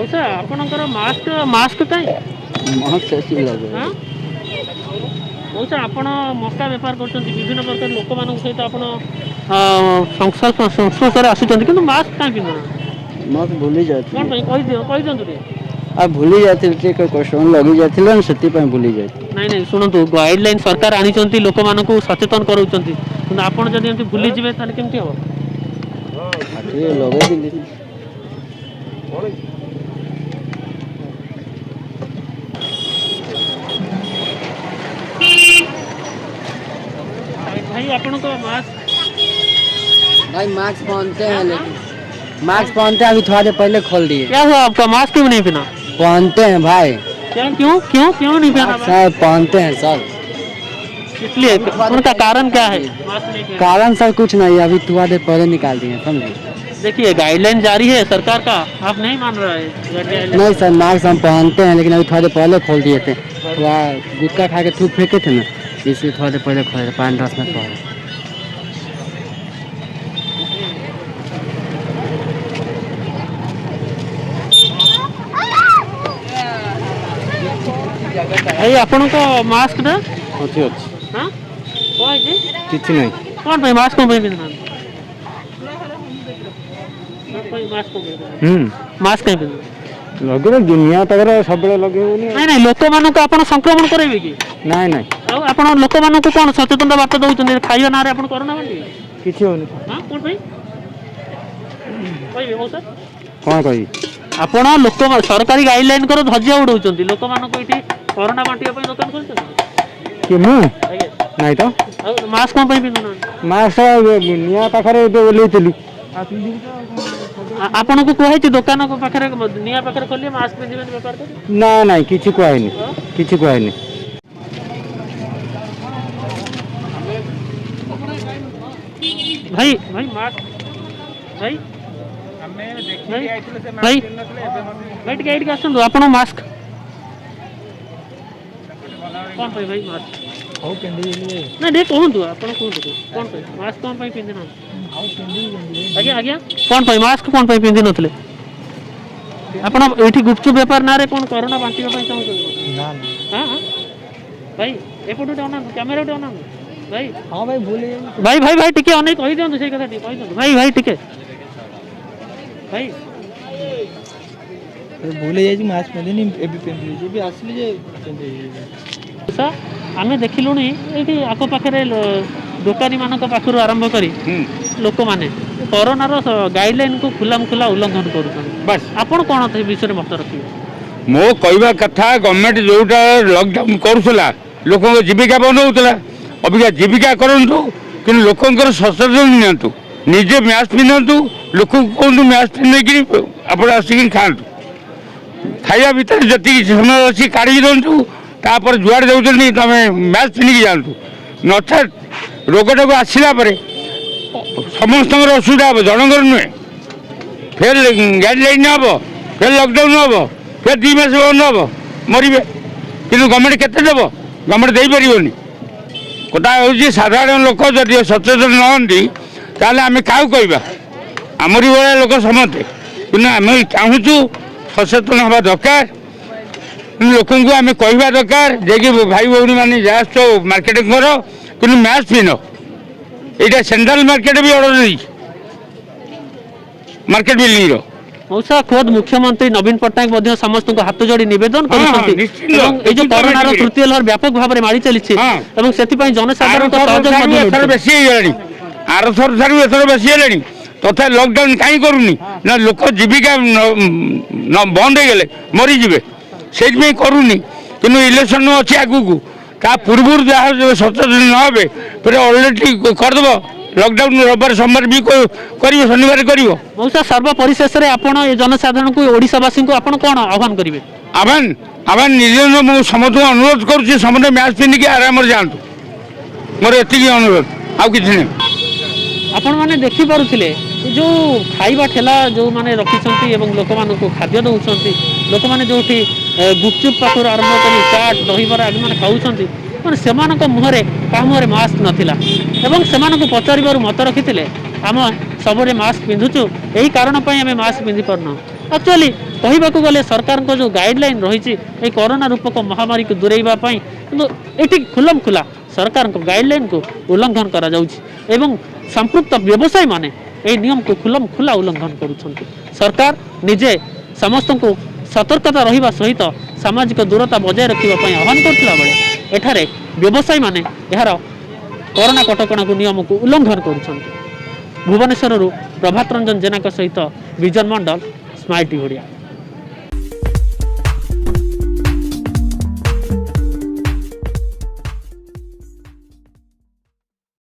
मौसा आपणकर mask mask कहीं मास्क ऐसी लगे मौसा आपण मक्का बेपार कर विभिन्न प्रकार लोक मान सहित आप संस्पर्श आसुच्च कि मास्क कहीं पिंधु मास्क भूली जाती कौन कही दिखाँ आ भूली जाती क्वेश्चन लगी जाती से भूली जाती नहीं नहीं शुणु गाइडलाइन सरकार आनी लोक मान सचेतन कराउछंती आपण जदि एमती भूली जिवे ताले केमती हो लगे दिल्ली भाई आपण को मास्क भाई मास्क पहनते हैं लेकिन मास्क पहनते हैं अभी थोड़ा देर पहले खोल दिए क्या हुआ आपका मास्क क्यों नहीं पहना पहनते हैं भाई क्यों क्यों क्यों क्यों नहीं पहना सर पहनते हैं सर इसलिए उनका कारण क्या है कारण सर कुछ नहीं अभी थोड़ा देर पहले निकाल दिए समझे देखिए गाइडलाइन जारी है सरकार का आप नहीं मान रहे हैं नहीं सर मास्क हम पहनते हैं लेकिन अभी थोड़ा देर पहले खोल दिए थे थोड़ा गुटखा खा के थूक फेंके थे ना इसलिए थोड़ा देर पहले खोले थे 5-10 मिनट पहले भाई आपण को मास्क ना अच्छी अच्छी हां कोई जी किसी नहीं कौन भाई मास्क को पहनना कोई मास्क को मास्क कहीं पहनना लगे दुनिया तक सब लगे नहीं नहीं लोक मान को आपण संक्रमण करेबे कि नहीं नहीं आपण लोक मान को कोन सचेतनता बात दउछन खाइयो ना रे आपण कोरोना बांटी किसी होनी हां कोन भाई कोई हो सर कौन कही आपण लोक सरकारी गाइडलाइन कर धज्जिया उडौछन लोक मान को इठी कोरोना बांटिया पई दुकान खोलछन कि मु नहीं तो मास्क कोन पई पिन्नु मास्क निया पाखरे बोलैतलु आपण को कहै छी दुकान को पाखरे निया पाखरे खोलिए मास्क पिन्दिबे व्यापार कर ना नहीं किछि कहैनी किछि कहैनी भाई भाई मास्क भाई भाई भाई गाइड का सुन आपण मास्क कौन पे भाई मास्क हो पिंदी ना दे कहंतु आपण कहंतु कौन पे मास्क कौन पे पिंदिना हाउ पिंदी आज्ञा आज्ञा कौन पे मास्क कौन पे पिंदी नथले आपण एठी गुपचुप व्यापार ना रे कोन कोरोना बांटिबा पई चाहू ना हां हां भाई एपटो डाउन कैमरा डाउन भाई हां भाई भूल भाई भाई भाई टिके अनेक कहि दियंतु से कथा कहि दियंतु भाई भाई टिके भाई भूल जाई मास्क पिंदी एबी पिंदी जे भी असली जे पिंदी सा आमे देखिलुनी एठी आको पाखरे दुकानी मानक पाखरु आरंभ करी लोक माने कोरोना रो गाइडलाइन को खुलाम खुला उल्लंघन करूछन बस आपण कोन ते विषय मत रखियो मो कहवा कथा गवर्नमेंट जोटा लॉकडाउन करूला लोक जीविका बंद होता अबिका जीविका करूँ कि लोकंर सचेतन नियंतु निजे मास्क पिंधतु लोक कहतु मास्क पिंधे आप आसिक खातु खाଇବା ଭିତରେ ଯେତିକି ସମୟ ଅଛି କାଢ଼ିକି ଦିଅନ୍ତୁ ତାପରେ ଯୁଆଡ଼େ ଯାଉଛନ୍ତି ତୁମେ ମାସ୍କ ପିନ୍ଧିକି ଯାଆନ୍ତୁ ନଚେତ୍ ରୋଗଟାକୁ ଆସିଲା ପରେ ସମସ୍ତଙ୍କର ଅସୁବିଧା ହେବ ଜଣଙ୍କର ନୁହେଁ ଫେର୍ ଗାଇଡ଼ଲାଇନ୍ ହେବ ଫେର୍ ଲକଡାଉନ୍ ହେବ ଫେର୍ 2 ମାସ ବନ୍ଦ ହେବ ମରିବେ କିନ୍ତୁ ଗଭର୍ଣ୍ଣମେଣ୍ଟ କେତେ ଦେବ ଗଭର୍ଣ୍ଣମେଣ୍ଟ ଦେଇପାରିବନି କଥା ହେଉଛି ସାଧାରଣ ଲୋକ ଯଦି ସଚେତନ ନହନ୍ତି ତାହେଲେ ଆମେ କାହାକୁ କହିବା ଆମରି ଭଳିଆ ଲୋକ ସମସ୍ତେ କିନ୍ତୁ ଆମେ ଚାହୁଁଛୁ सचेतन हवा दरकार लोक आम कहवा दरकार जे भाई भौणी मैंने जास मार्केटिंग कर कि मास्क पिन यहाँ सेंट्रल मार्केट भी ऑर्डर नहीं मार्केट बिल्डिंग मौसा खुद मुख्यमंत्री नवीन पट्टनायक समस्त को हाथ जोड़ी निवेदन कोरोना तृतीय लहर व्यापक भाव में माड़ी चली जनसाधारण बेसी आर थर ठार एथर बेसी तथा लॉकडाउन कहीं करूनी ना लोक जीविका बंद हो गले मरीजे से करूनी कि इलेक्शन अच्छी आगू ता पूर्व जहाँ सचेतन नहे फिर अलरेडी करदेव लॉकडाउन रविवार सोमवार भी कर शनिवार कर मौसा सर्वपरिशेष जनसाधारण को ओडिशावासी को आपण कौन आह्वान करेंगे आह्वान आह्वान निजे मुझे समस्त अनुरोध करुँच समस्त मास्क पिंधिकी आराम जातु मोर एति अनुरोध आउ कि आपण मैंने देखी पारुथिले जो खाइबा ठेला जो माने रखिछंती एवं लोक मान को खाद्य दउछंती लोक माने जोठी गुपचुप पाखर आरंभ करी चाट दही बरा आदि माने खाउछंती माने सेमानक मुहरे का मुहरे मास्क नथिला एवं सेमानक पचारिबारु मत रखिथिले हम सबरे मास्क पिंधुचु एही कारण पई हमें मास्क पिंधि परना एक्चुअली कहवाक गले सरकार जो गाइडलाइन रही है कोरोना रूपक महामारी को दूरेबा किंतु ये खुलम खुला सरकार गाइडलाइन को उल्लंघन करा एवं संपृक्त व्यवसायी माने ये नियम को खुलम खुला उल्लंघन करुछंती। सरकार निजे समस्त को सतर्कता रहिबा सहित सामाजिक दूरता बजाय रखिबा पई आह्वान करथिला बेले एठारे व्यवसायी माने यार कोरोना कटकणा को नियम को उल्लंघन करुछंती। भुवनेश्वर प्रभात रंजन जेना सहित विजन मंडल स्माइल टी ओडिया।